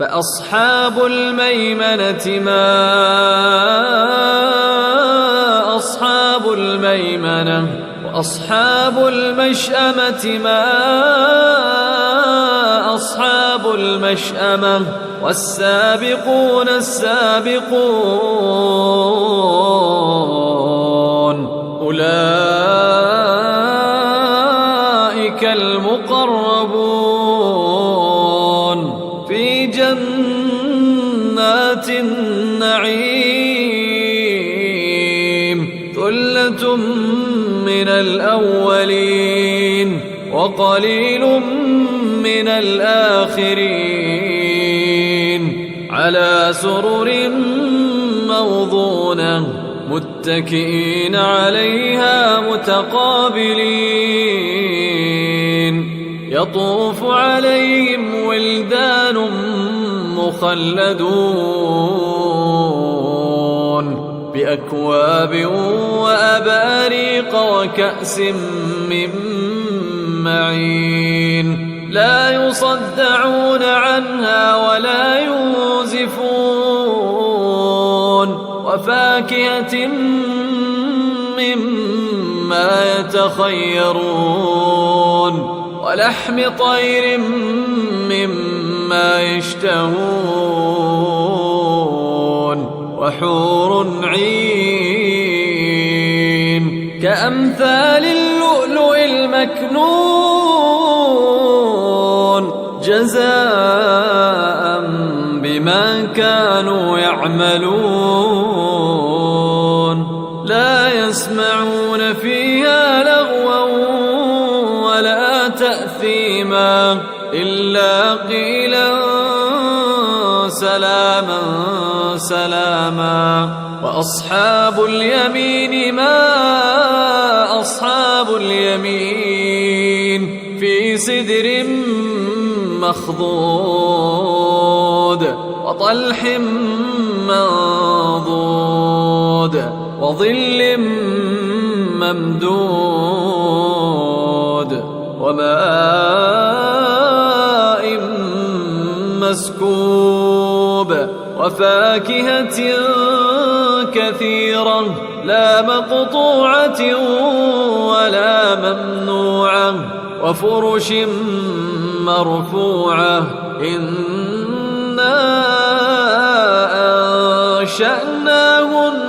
فأصحاب الميمنة ما أصحاب الميمنة وأصحاب المشأمة ما أصحاب المشأمة والسابقون السابقون أولئك المقربون في جنات النعيم ثلة من الأولين وقليل من الآخرين على سرر موضونة متكئين عليها متقابلين يطوف عليهم ولدان مخلدون بأكواب وأباريق وكأس من معين لا يصدعون عنها ولا ينزفون وفاكهة مما يتخيرون ولحم طير مما يشتهون وحور عين كأمثال اللؤلؤ المكنون جزاء بما كانوا يعملون لا يسمعون فيها لغوا ولا تأثيما إلا قيلا سلاما سلاما وأصحاب اليمين ما أصحاب اليمين في سدر مخضود وطلح منضود وظل ممدود وماء مسكوب وفاكهة كثيرة لا مقطوعة ولا ممنوعة وفرش مرفوعة إنا أنشأناهن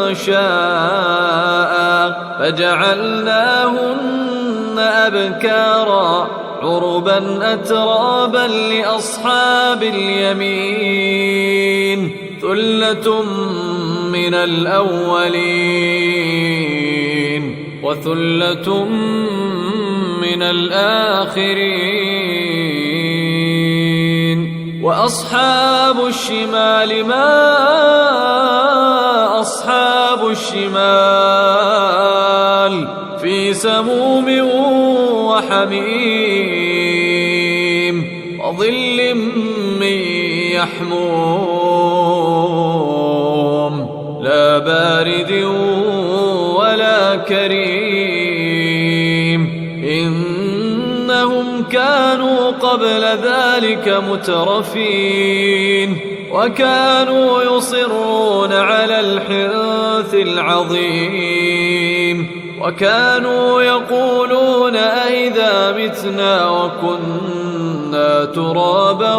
إنشاء فجعلناهن أبكارا عربا أترابا لأصحاب اليمين ثلة من الأولين وثلة من الآخرين وأصحاب الشمال ما أصحاب الشمال في سموم وحميم وظل من يحموم لا بارد ولا كريم إنهم كانوا قبل ذلك مترفين وكانوا يصرون على الحنث العظيم وكانوا يقولون أئذا متنا وكنا ترابا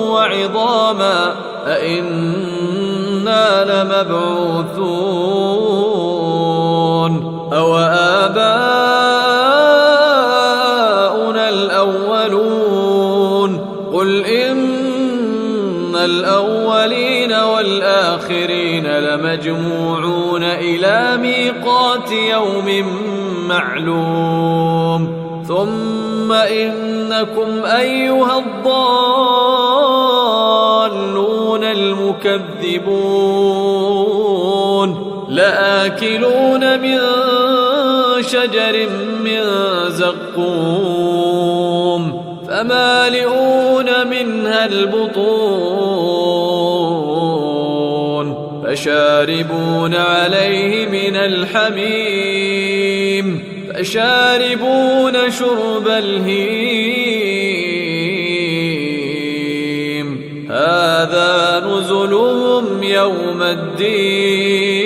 وعظاما أئنا لمبعوثون أو آباؤنا الأولون قل إن الأولين والآخرين لمجموعون إلى ميقات يوم معلوم ثم إنكم أيها الضالون المكذبون لآكلون من شجر من زقوم فمالئون منها البطون فشاربون عليه من الحميم فشاربون شرب الهيم هذا نزلهم يوم الدين